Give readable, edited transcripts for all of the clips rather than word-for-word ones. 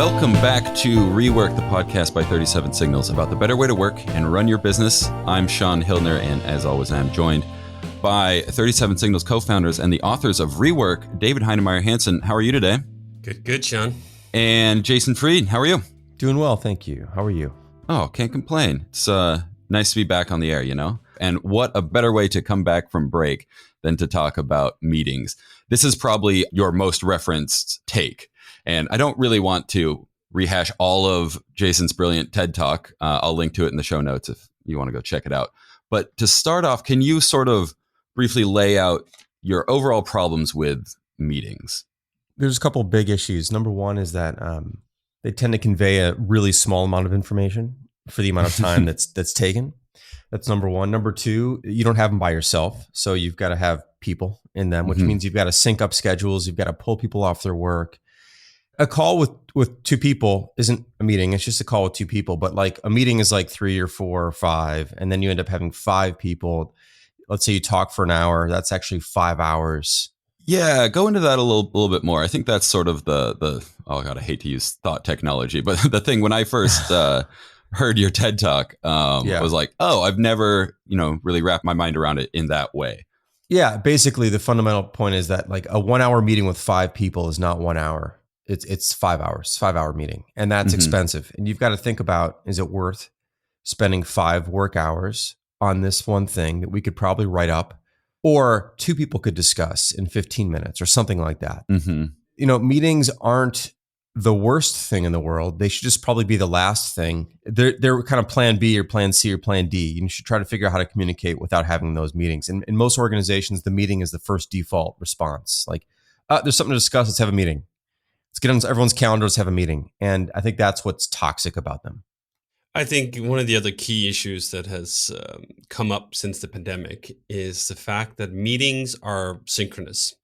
Welcome back to Rework, the podcast by 37 Signals about the better way to work and run your business. I'm Sean Hillner, and as always, I'm joined by 37 Signals co-founders and the authors of Rework, David Heinemeier Hansen. How are you today? Good, Sean. And Jason Fried. How are you? Doing well, thank you. How are you? Oh, can't complain. It's nice to be back on the air, you know? And what a better way to come back from break than to talk about meetings. This is probably your most referenced take. And I don't really want to rehash all of Jason's brilliant TED Talk. I'll link to it in the show notes if you want to go check it out. But to start off, can you sort of briefly lay out your overall problems with meetings? There's a couple of big issues. Number one is that they tend to convey a really small amount of information for the amount of time that's taken. That's number one. Number two, you don't have them by yourself. So you've got to have people in them, which means you've got to sync up schedules. You've got to pull people off their work. A call with two people isn't a meeting. It's just a call with two people. But like a meeting is like 3 or 4 or 5. And then you end up having 5 people. Let's say you talk for an hour. That's actually 5 hours. Yeah, go into that a little bit more. I think that's sort of the oh God, I hate to use thought technology, but the thing when I first heard your TED Talk, I was like, oh, I've never, really wrapped my mind around it in that way. Yeah, basically the fundamental point is that like a 1 hour meeting with 5 people is not 1 hour. It's 5 hours, 5 hour meeting. And that's expensive. And you've got to think about, is it worth spending 5 work hours on this one thing that we could probably write up or 2 people could discuss in 15 minutes or something like that? Meetings aren't the worst thing in the world. They should just probably be the last thing. They're kind of plan B or plan C or plan D. You should try to figure out how to communicate without having those meetings. And in most organizations, the meeting is the first default response. Like, there's something to discuss. Let's have a meeting. Let's get on everyone's calendar. Let's have a meeting. And I think that's what's toxic about them. I think one of the other key issues that has come up since the pandemic is the fact that meetings are synchronous.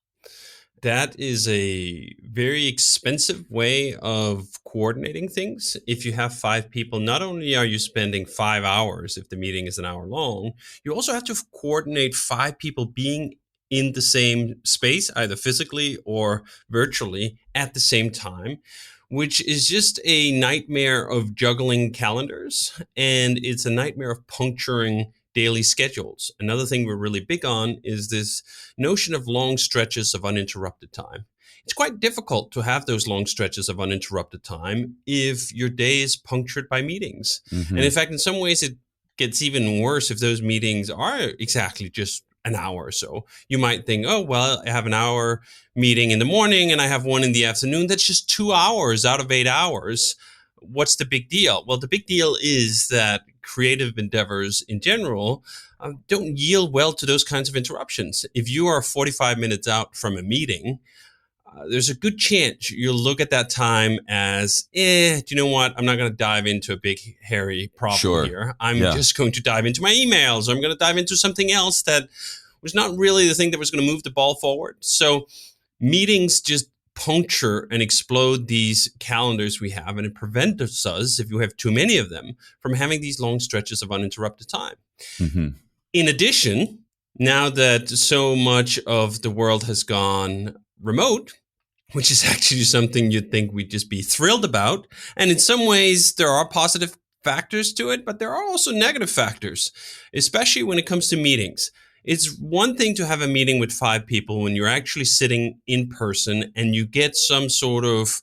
That is a very expensive way of coordinating things. If you have 5 people, not only are you spending 5 hours if the meeting is an hour long, you also have to coordinate 5 people being in the same space, either physically or virtually at the same time, which is just a nightmare of juggling calendars. And it's a nightmare of puncturing daily schedules. Another thing we're really big on is this notion of long stretches of uninterrupted time. It's quite difficult to have those long stretches of uninterrupted time if your day is punctured by meetings. And in fact, in some ways, it gets even worse if those meetings are exactly just an hour or so. You might think, oh, well, I have an hour meeting in the morning and I have one in the afternoon. That's just 2 hours out of 8 hours. What's the big deal? Well, the big deal is that creative endeavors in general don't yield well to those kinds of interruptions. If you are 45 minutes out from a meeting, there's a good chance you'll look at that time as, do you know what? I'm not going to dive into a big, hairy problem here. I'm just going to dive into my emails. Or I'm going to dive into something else that was not really the thing that was going to move the ball forward. So meetings just puncture and explode these calendars we have, and it prevents us, if you have too many of them, from having these long stretches of uninterrupted time. In addition, now that so much of the world has gone remote, which is actually something you'd think we'd just be thrilled about. And in some ways, there are positive factors to it, but there are also negative factors, especially when it comes to meetings. It's one thing to have a meeting with 5 people when you're actually sitting in person and you get some sort of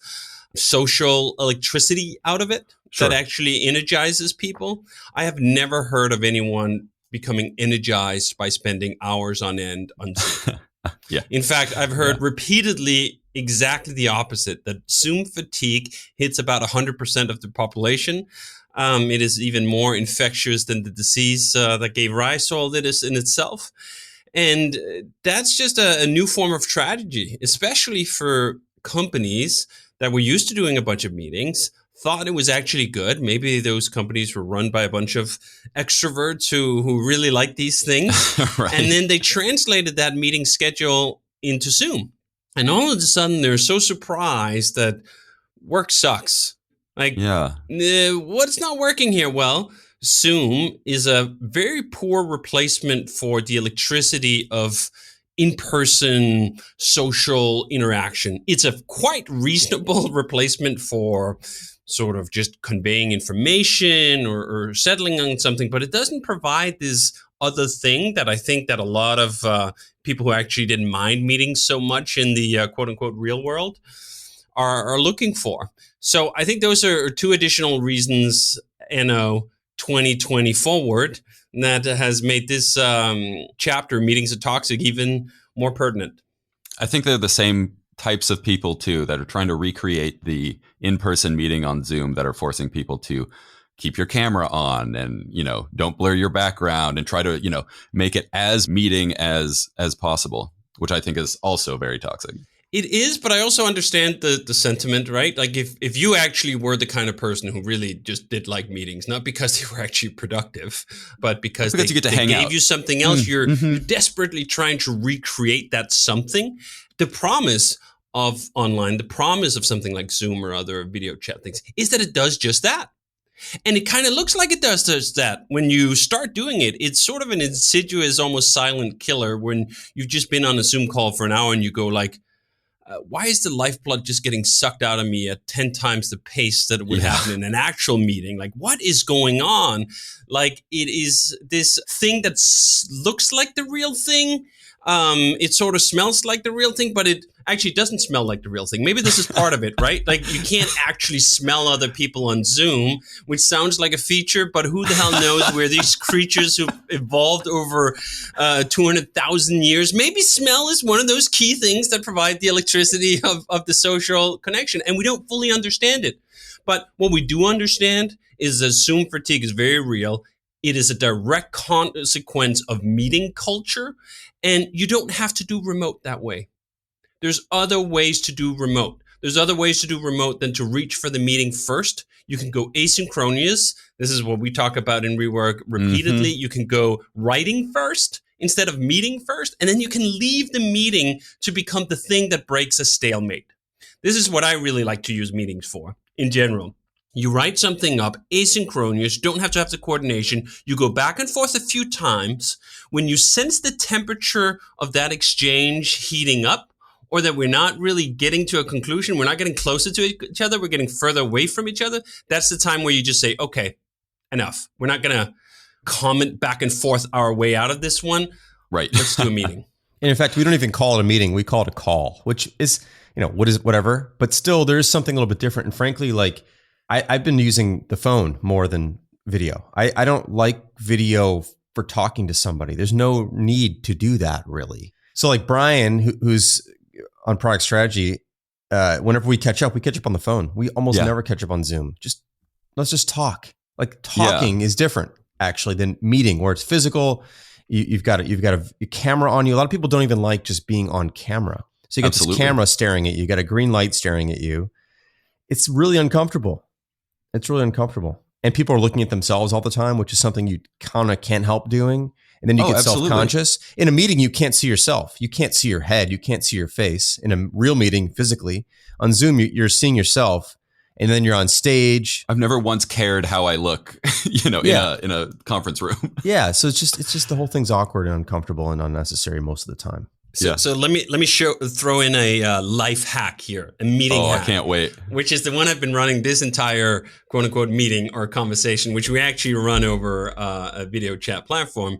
social electricity out of it that actually energizes people. I have never heard of anyone becoming energized by spending hours on end on Zoom. In fact, I've heard repeatedly exactly the opposite, that Zoom fatigue hits about 100% of the population. It is even more infectious than the disease that gave rise to all this in itself. And that's just a new form of tragedy, especially for companies that were used to doing a bunch of meetings, thought it was actually good. Maybe those companies were run by a bunch of extroverts who really like these things. And then they translated that meeting schedule into Zoom. And all of a sudden, they're so surprised that work sucks. Like, what's not working here? Well, Zoom is a very poor replacement for the electricity of in-person social interaction. It's a quite reasonable replacement for sort of just conveying information or settling on something, but it doesn't provide this other thing that I think that a lot of people who actually didn't mind meetings so much in the quote unquote real world are looking for. So I think those are two additional reasons, NO 2020 forward, that has made this chapter, Meetings Are Toxic, even more pertinent. I think they're the same types of people too that are trying to recreate the in-person meeting on Zoom, that are forcing people to keep your camera on and, don't blur your background and try to, make it as meeting as possible, which I think is also very toxic. It is, but I also understand the sentiment, right? Like if you actually were the kind of person who really just did like meetings, not because they were actually productive, but because you get to hang out. Gave you something else, you're desperately trying to recreate that something. The promise of online, the promise of something like Zoom or other video chat things is that it does just that. And it kind of looks like it does just that. When you start doing it, it's sort of an insidious, almost silent killer when you've just been on a Zoom call for an hour and you go like, why is the lifeblood just getting sucked out of me at 10 times the pace that it would happen in an actual meeting? Like, what is going on? Like, it is this thing that looks like the real thing. It sort of smells like the real thing, but it actually doesn't smell like the real thing. Maybe this is part of it, right? Like, you can't actually smell other people on Zoom, which sounds like a feature, but who the hell knows where these creatures who've evolved over 200,000 years, maybe smell is one of those key things that provide the electricity of the social connection, and we don't fully understand it. But what we do understand is that Zoom fatigue is very real. It is a direct consequence of meeting culture, and you don't have to do remote that way. There's other ways to do remote. There's other ways to do remote than to reach for the meeting first. You can go asynchronous. This is what we talk about in Rework repeatedly. You can go writing first instead of meeting first, and then you can leave the meeting to become the thing that breaks a stalemate. This is what I really like to use meetings for in general. You write something up asynchronous, don't have to have the coordination. You go back and forth a few times. When you sense the temperature of that exchange heating up, or that we're not really getting to a conclusion, we're not getting closer to each other, we're getting further away from each other, that's the time where you just say, okay, enough. We're not going to comment back and forth our way out of this one. Right. Let's do a meeting. And in fact, we don't even call it a meeting. We call it a call, which is, whatever. But still, there is something a little bit different. And frankly, like I've been using the phone more than video. I don't like video for talking to somebody. There's no need to do that, really. So like Brian, who's on product strategy, whenever we catch up on the phone. We almost never catch up on Zoom. Let's just talk. Like talking is different actually than meeting, where it's physical. You've got a camera on you. A lot of people don't even like just being on camera. So you get this camera staring at you. You got a green light staring at you. It's really uncomfortable. And people are looking at themselves all the time, which is something you kind of can't help doing. And then you get self-conscious. In a meeting, you can't see yourself. You can't see your head. You can't see your face. In a real meeting, physically. On Zoom, you're seeing yourself. And then you're on stage. I've never once cared how I look, in a conference room. Yeah. So it's just the whole thing's awkward and uncomfortable and unnecessary most of the time. So let me throw in a life hack here, a meeting hack. I can't wait. Which is the one I've been running this entire quote unquote meeting or conversation, which we actually run over a video chat platform.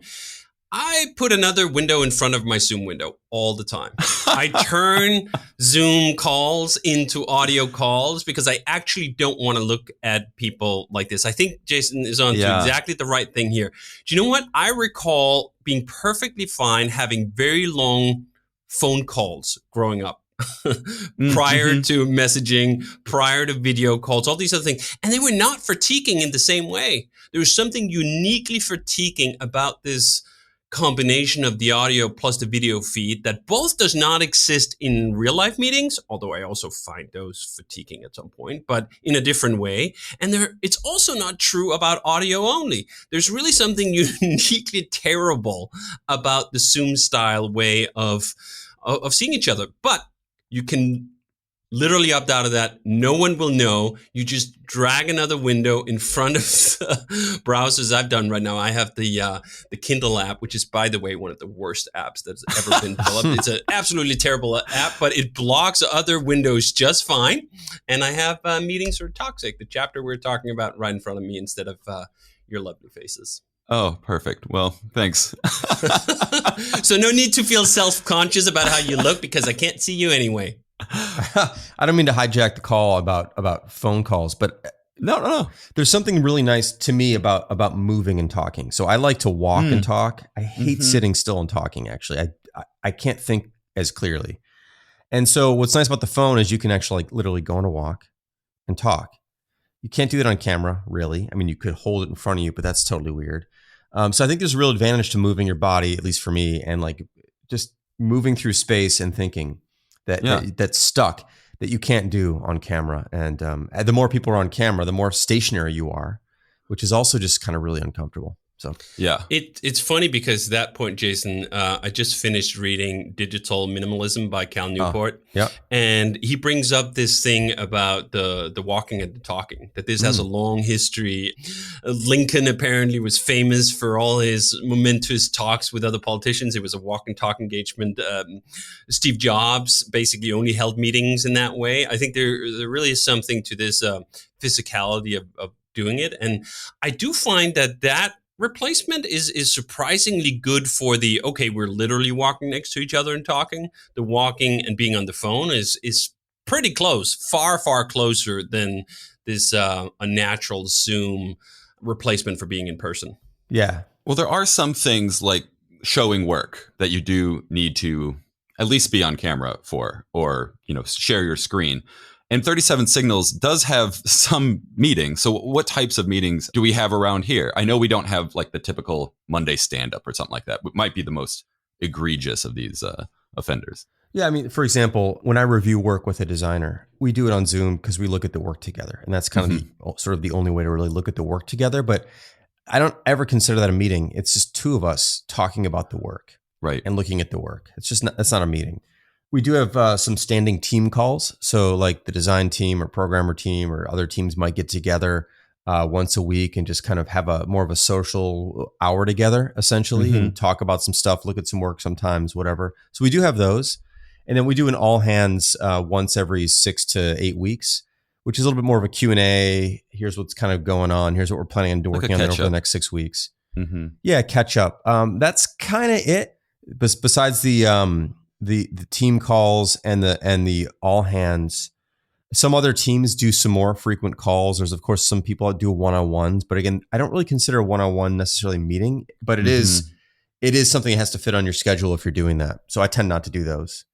I put another window in front of my Zoom window all the time. I turn Zoom calls into audio calls because I actually don't want to look at people like this. I think Jason is on to exactly the right thing here. Do you know what? I recall being perfectly fine having very long phone calls growing up. Prior to messaging, prior to video calls, all these other things. And they were not fatiguing in the same way. There was something uniquely fatiguing about this combination of the audio plus the video feed that both does not exist in real life meetings, although I also find those fatiguing at some point, but in a different way. And it's also not true about audio only. There's really something uniquely terrible about the Zoom style way of seeing each other. But you can Literally opt out of that. No one will know. You just drag another window in front of the browsers. I've done right now. I have the Kindle app, which is, by the way, one of the worst apps that's ever been developed. It's an absolutely terrible app, but it blocks other windows just fine. And I have Meetings Are Toxic, the chapter we're talking about, right in front of me instead of your lovely faces. Oh, perfect. Well, thanks. So no need to feel self-conscious about how you look because I can't see you anyway. I don't mean to hijack the call about phone calls, but No. there's something really nice to me about moving and talking. So I like to walk and talk. I hate sitting still and talking, actually. I can't think as clearly. And so what's nice about the phone is you can actually like literally go on a walk and talk. You can't do that on camera, really. I mean, you could hold it in front of you, but that's totally weird. So I think there's a real advantage to moving your body, at least for me, and like just moving through space and thinking. That's stuck that you can't do on camera. And the more people are on camera, the more stationary you are, which is also just kind of really uncomfortable. So yeah, it's funny because that point, Jason, I just finished reading Digital Minimalism by Cal Newport. Yeah, and he brings up this thing about the walking and the talking, that this has a long history. Lincoln apparently was famous for all his momentous talks with other politicians. It was a walk and talk engagement. Steve Jobs basically only held meetings in that way. I think there really is something to this physicality of doing it. And I do find that replacement is surprisingly good for the, okay, we're literally walking next to each other and talking. The walking and being on the phone is pretty close, far, far closer than this a natural Zoom replacement for being in person. Yeah. Well, there are some things like showing work that you do need to at least be on camera for, or, share your screen. And 37 Signals does have some meetings. So what types of meetings do we have around here? I know we don't have like the typical Monday stand-up or something like that. It might be the most egregious of these offenders. Yeah, I mean, for example, when I review work with a designer, we do it on Zoom because we look at the work together. And that's kind of sort of the only way to really look at the work together. But I don't ever consider that a meeting. It's just two of us talking about the work, right, and looking at the work. That's not a meeting. We do have some standing team calls. So like the design team or programmer team or other teams might get together once a week and just kind of have more of a social hour together, essentially, and talk about some stuff, look at some work sometimes, whatever. So we do have those. And then we do an all hands once every 6 to 8 weeks, which is a little bit more of a Q&A. Here's what's kind of going on. Here's what we're planning on working on over the next 6 weeks. Yeah, catch up. That's kind of it. Besides the team calls and the all hands, some other teams do some more frequent calls. There's of course some people that do one-on-ones, but again, I don't really consider a one-on-one necessarily meeting, but it is something that has to fit on your schedule if you're doing that. So I tend not to do those.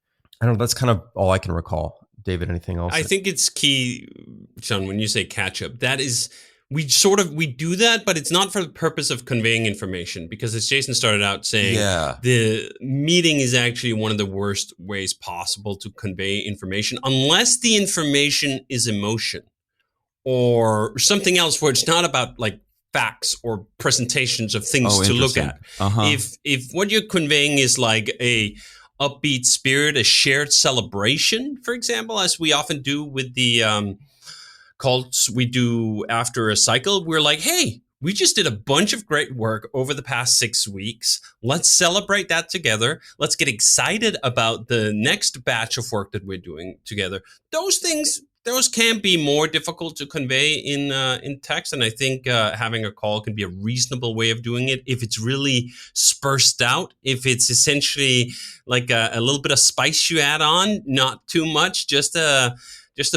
I don't know. That's kind of all I can recall. David, anything else? I think it's key, Sean, when you say catch up, that is, we do that, but it's not for the purpose of conveying information, because as Jason started out saying, the meeting is actually one of the worst ways possible to convey information, unless the information is emotion or something else where it's not about like facts or presentations of things to look at. If what you're conveying is like a upbeat spirit, a shared celebration, for example, as we often do with the calls we do after a cycle, we're like, hey, we just did a bunch of great work over the past 6 weeks. Let's celebrate that together. Let's get excited about the next batch of work that we're doing together. Those can be more difficult to convey in text. And I think having a call can be a reasonable way of doing it if it's really spursed out, if it's essentially like a little bit of spice you add on, not too much, just a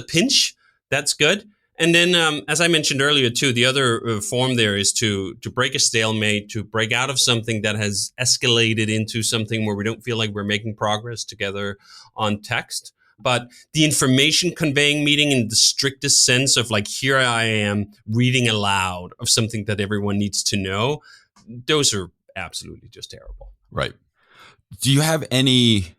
pinch. That's good. And then, as I mentioned earlier, too, the other form there is to break a stalemate, to break out of something that has escalated into something where we don't feel like we're making progress together on text. But the information conveying meeting in the strictest sense of like, here I am reading aloud of something that everyone needs to know, those are absolutely just terrible. Right. Do you have any...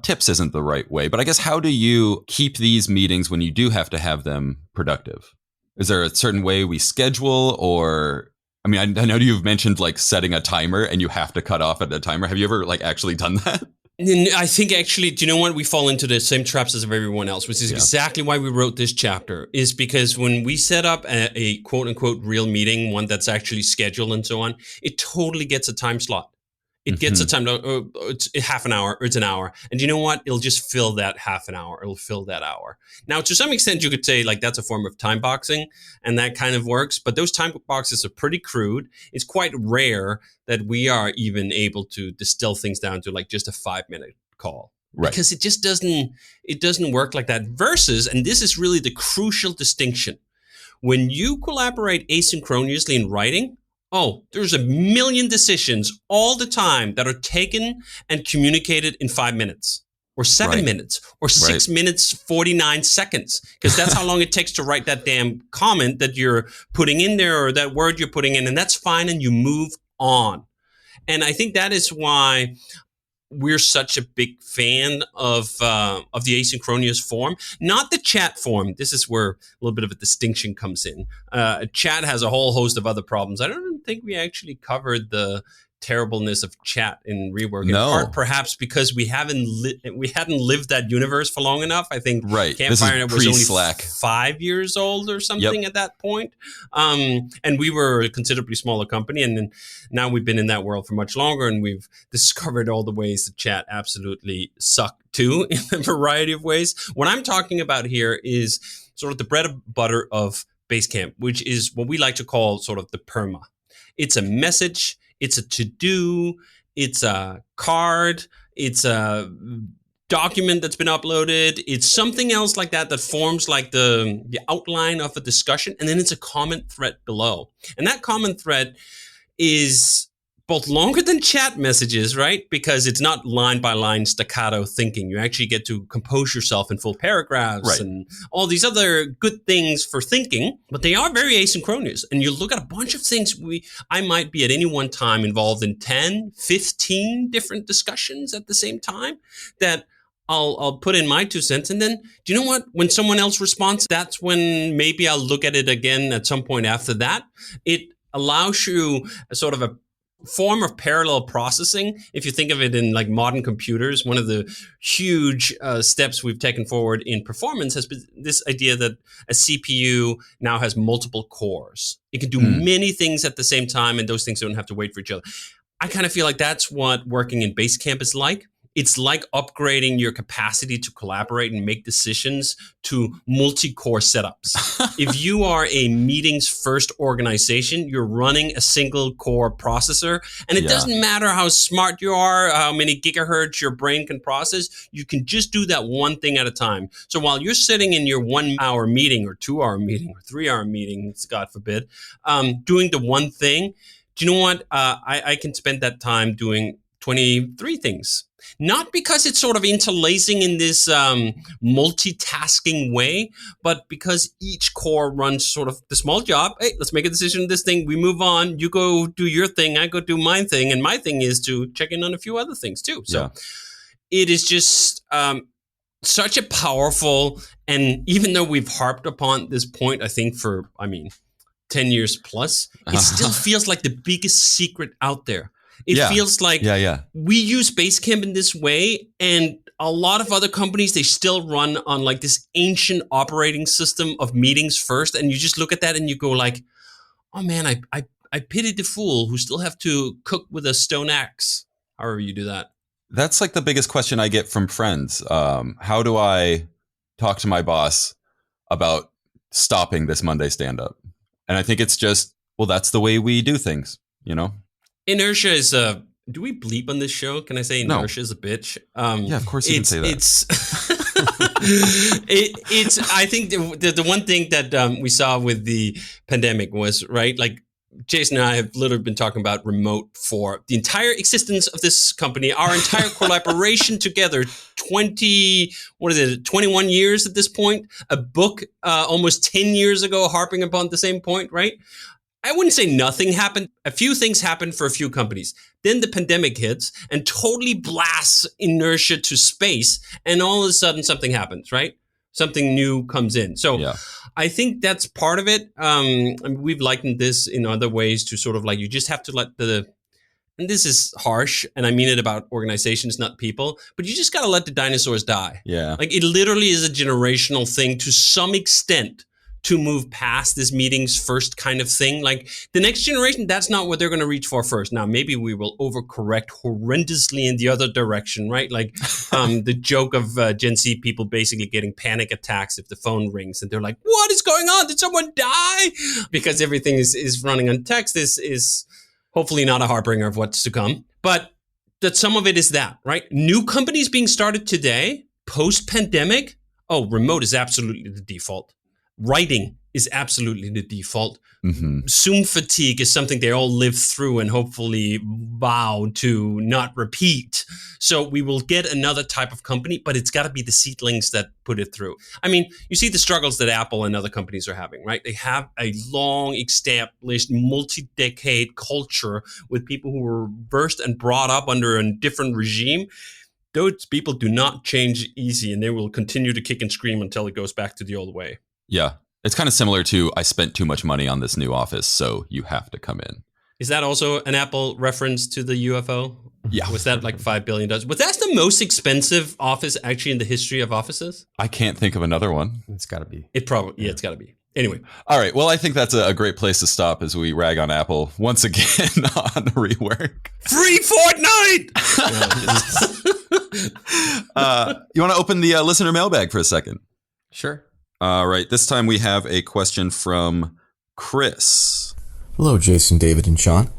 tips isn't the right way, but I guess how do you keep these meetings when you do have to have them productive? Is there a certain way we schedule, or, I mean, I know you've mentioned like setting a timer and you have to cut off at a timer. Have you ever like actually done that? And I think actually, do you know what? We fall into the same traps as everyone else, which is exactly why we wrote this chapter, is because when we set up a quote unquote real meeting, one that's actually scheduled and so on, it totally gets a time slot. It gets a time, it's half an hour or it's an hour. And you know what? It'll just fill that half an hour. It'll fill that hour. Now, to some extent, you could say like that's a form of time boxing and that kind of works. But those time boxes are pretty crude. It's quite rare that we are even able to distill things down to like just a 5-minute call. Right. Because it just doesn't work like that. Versus, and this is really the crucial distinction, when you collaborate asynchronously in writing, there's a million decisions all the time that are taken and communicated in 5 minutes or 7 minutes or 6 minutes, 49 seconds, because that's how long it takes to write that damn comment that you're putting in there or that word you're putting in. And that's fine. And you move on. And I think that is why we're such a big fan of the asynchronous form, not the chat form. This is where a little bit of a distinction comes in. Chat has a whole host of other problems. I don't think we actually covered the terribleness of chat in Rework. In part, perhaps because we hadn't lived that universe for long enough. I think Campfire was only Slack. 5 years old or something at that point. And we were a considerably smaller company. And then now we've been in that world for much longer, and we've discovered all the ways that chat absolutely suck too in a variety of ways. What I'm talking about here is sort of the bread and butter of Basecamp, which is what we like to call sort of the PERMA. It's a message. It's a to-do, it's a card, it's a document that's been uploaded, it's something else like that that forms like the outline of a discussion, and then it's a comment thread below. And that comment thread is both longer than chat messages, right? Because it's not line by line staccato thinking. You actually get to compose yourself in full paragraphs and all these other good things for thinking, but they are very asynchronous. And you look at a bunch of things. I might be at any one time involved in 10, 15 different discussions at the same time that I'll put in my 2 cents. And then, do you know what? When someone else responds, that's when maybe I'll look at it again at some point after that. It allows you a sort of a form of parallel processing. If you think of it in like modern computers, one of the huge steps we've taken forward in performance has been this idea that a CPU now has multiple cores. It can do many things at the same time, and those things don't have to wait for each other. I kind of feel like that's what working in Basecamp is like. It's like upgrading your capacity to collaborate and make decisions to multi-core setups. If you are a meetings first organization, you're running a single core processor, and it doesn't matter how smart you are, how many gigahertz your brain can process, you can just do that one thing at a time. So while you're sitting in your 1 hour meeting or 2 hour meeting or 3 hour meeting, God forbid, doing the one thing, do you know what? I can spend that time doing 23 things. Not because it's sort of interlacing in this multitasking way, but because each core runs sort of the small job. Hey, let's make a decision on this thing. We move on. You go do your thing. I go do my thing. And my thing is to check in on a few other things too. So it is just such a powerful, and even though we've harped upon this point, I think for, 10 years plus, it still feels like the biggest secret out there. It feels like we use Basecamp in this way, and a lot of other companies, they still run on like this ancient operating system of meetings first, and you just look at that and you go like, oh man, I pity the fool who still have to cook with a stone axe, however you do that. That's like the biggest question I get from friends. How do I talk to my boss about stopping this Monday stand-up? And I think it's just, well, that's the way we do things, you know? Inertia is a. Do we bleep on this show? Can I say inertia is a bitch? Of course you can say that. It's. I think the one thing that we saw with the pandemic was like Jason and I have literally been talking about remote for the entire existence of this company, our entire collaboration together. 21 years at this point. A book almost 10 years ago, harping upon the same point, right? I wouldn't say nothing happened. A few things happened for a few companies. Then the pandemic hits and totally blasts inertia to space. And all of a sudden something happens, right? Something new comes in. So I think that's part of it. We've likened this in other ways to sort of like you just have to let the and this is harsh, and I mean it about organizations, not people, but you just got to let the dinosaurs die. Yeah. Like it literally is a generational thing to some extent to move past this meetings first kind of thing. Like the next generation, that's not what they're going to reach for first. Now, maybe we will overcorrect horrendously in the other direction, right? Like the joke of Gen Z people basically getting panic attacks if the phone rings and they're like, what is going on? Did someone die? Because everything is running on text. This is hopefully not a harbinger of what's to come. But that some of it is that, right? New companies being started today, post-pandemic, remote is absolutely the default. Writing is absolutely the default. Mm-hmm. Zoom fatigue is something they all live through and hopefully vow to not repeat. So we will get another type of company, but it's got to be the seedlings that put it through. I mean, you see the struggles that Apple and other companies are having, right? They have a long established multi-decade culture with people who were versed and brought up under a different regime. Those people do not change easy, and they will continue to kick and scream until it goes back to the old way. Yeah. It's kind of similar to I spent too much money on this new office, so you have to come in. Is that also an Apple reference to the UFO? Yeah. Was that like $5 billion? Was that the most expensive office actually in the history of offices? I can't think of another one. It's got to be. It's got to be. Anyway. All right. Well, I think that's a great place to stop as we rag on Apple once again on rework. Free Fortnite! You want to open the listener mailbag for a second? Sure. All right. This time we have a question from Chris. Hello, Jason, David, and Sean.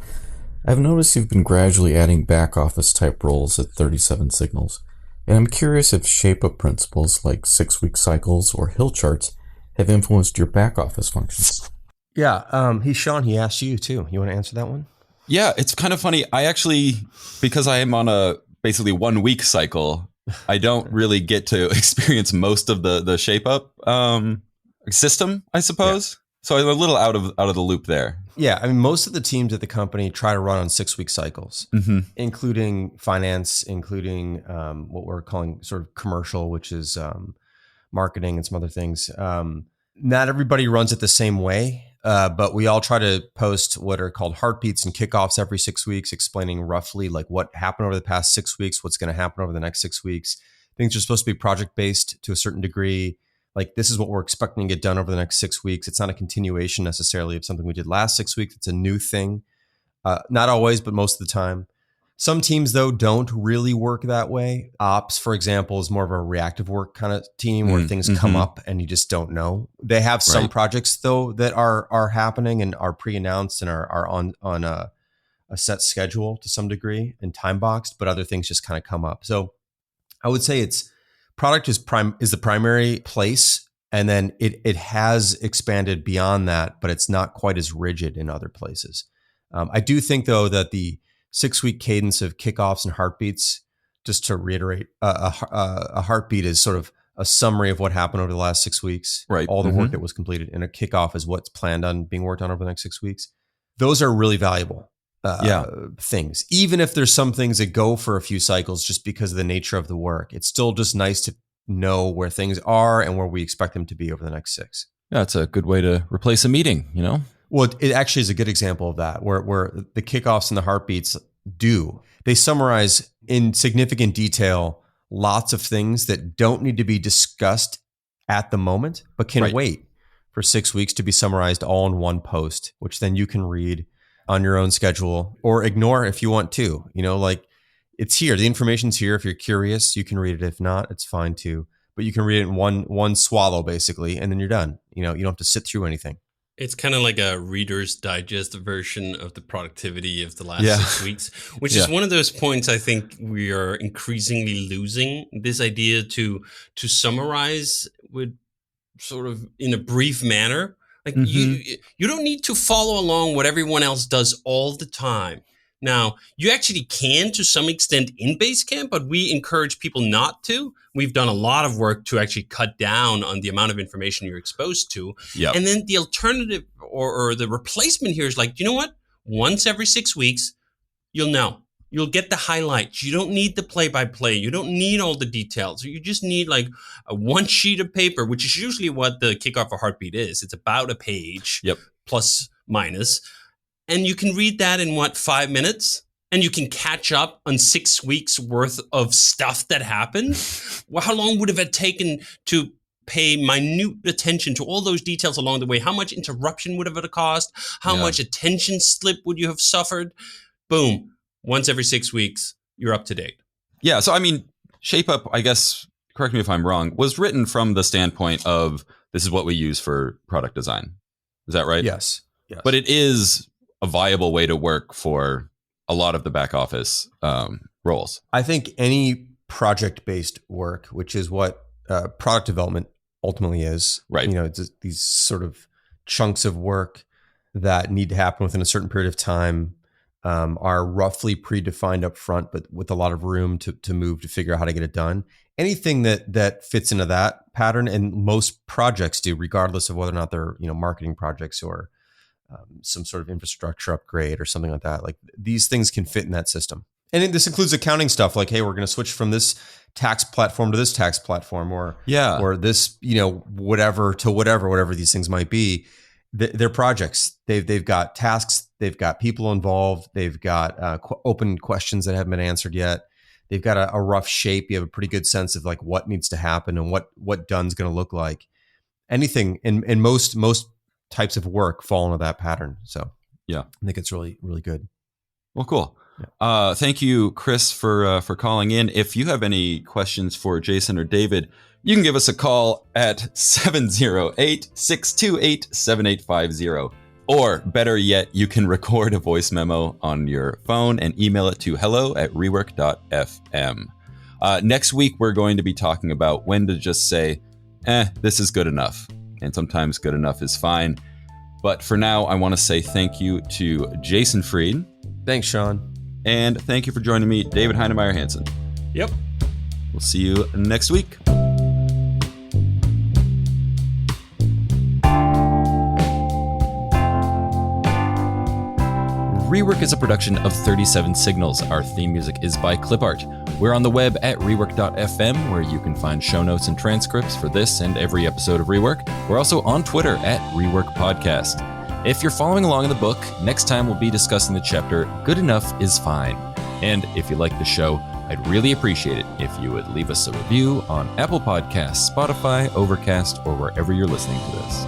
I've noticed you've been gradually adding back office type roles at 37 Signals, and I'm curious if shape-up principles like 6-week cycles or hill charts have influenced your back office functions. Yeah. Sean, he asked you too. You want to answer that one? Yeah, it's kind of funny. I actually, because I am on a basically 1 week cycle, I don't really get to experience most of the shape up system, I suppose. Yeah. So I'm a little out of the loop there. Yeah, I mean, most of the teams at the company try to run on 6-week cycles, including finance, including what we're calling sort of commercial, which is marketing and some other things. Not everybody runs it the same way, but we all try to post what are called heartbeats and kickoffs every 6 weeks, explaining roughly like what happened over the past 6 weeks, what's going to happen over the next 6 weeks. Things are supposed to be project based to a certain degree. Like this is what we're expecting to get done over the next 6 weeks. It's not a continuation necessarily of something we did last 6 weeks. It's a new thing. Not always, but most of the time. Some teams, though, don't really work that way. Ops, for example, is more of a reactive work kind of team where things come up and you just don't know. They have some projects, though, that are happening and are pre-announced and are on a set schedule to some degree and time boxed, but other things just kind of come up. So I would say it's product is the primary place, and then it has expanded beyond that, but it's not quite as rigid in other places. I do think, though, that the 6-week cadence of kickoffs and heartbeats, just to reiterate, a heartbeat is sort of a summary of what happened over the last 6 weeks, right? All the work that was completed, and a kickoff is what's planned on being worked on over the next 6 weeks. Those are really valuable things. Even if there's some things that go for a few cycles just because of the nature of the work, it's still just nice to know where things are and where we expect them to be over the next 6. Yeah, it's a good way to replace a meeting, you know? Well, it actually is a good example of that, where the kickoffs and the heartbeats they summarize in significant detail lots of things that don't need to be discussed at the moment, but can wait for 6 weeks to be summarized all in one post, which then you can read on your own schedule or ignore if you want to. You know, like it's here. The information's here. If you're curious, you can read it. If not, it's fine too. But you can read it in one swallow, basically, and then you're done. You know, you don't have to sit through anything. It's kind of like a Reader's Digest version of the productivity of the last 6 weeks, which is one of those points I think we are increasingly losing. This idea to summarize with sort of in a brief manner. Like you don't need to follow along what everyone else does all the time. Now, you actually can to some extent in Basecamp, but we encourage people not to. We've done a lot of work to actually cut down on the amount of information you're exposed to. Yep. And then the alternative or the replacement here is like, you know what? Once every 6 weeks, you'll know. You'll get the highlights. You don't need the play-by-play. You don't need all the details. You just need like one sheet of paper, which is usually what the kickoff or heartbeat is. It's about a page plus minus. And you can read that in 5 minutes? and you can catch up on 6 weeks worth of stuff that happened? Well, how long would it have taken to pay minute attention to all those details along the way? How much interruption would have it cost? How much attention slip would you have suffered? Boom. Once every 6 weeks, you're up to date. Yeah. So, I mean, Shape Up, I guess, correct me if I'm wrong, was written from the standpoint of this is what we use for product design. Is that right? Yes. But it is a viable way to work for a lot of the back office roles. I think any project-based work, which is what product development ultimately is, right? It's these sort of chunks of work that need to happen within a certain period of time, are roughly predefined up front, but with a lot of room to move to figure out how to get it done. Anything that fits into that pattern, and most projects do, regardless of whether or not they're marketing projects or some sort of infrastructure upgrade or something like that. Like, these things can fit in that system. And this includes accounting stuff like, hey, we're going to switch from this tax platform to this tax platform, or this, whatever to whatever these things might be. They're projects. They've got tasks. They've got people involved. They've got open questions that haven't been answered yet. They've got a rough shape. You have a pretty good sense of like what needs to happen and what done's going to look like. Anything in most types of work fall into that pattern. So I think it's really, really good. Well, cool. Yeah. Thank you, Chris, for calling in. If you have any questions for Jason or David, you can give us a call at 708-628-7850. Or better yet, you can record a voice memo on your phone and email it to hello@rework.fm. Next week, we're going to be talking about when to just say, this is good enough. And sometimes good enough is fine. But for now, I want to say thank you to Jason Fried. Thanks, Sean. And thank you for joining me, David Heinemeier Hansen. Yep. We'll see you next week. Rework is a production of 37 Signals. Our theme music is by Clipart. We're on the web at rework.fm, where you can find show notes and transcripts for this and every episode of Rework. We're also on Twitter at Rework Podcast. If you're following along in the book, next time we'll be discussing the chapter Good Enough is Fine. And if you like the show, I'd really appreciate it if you would leave us a review on Apple Podcasts, Spotify, Overcast, or wherever you're listening to this.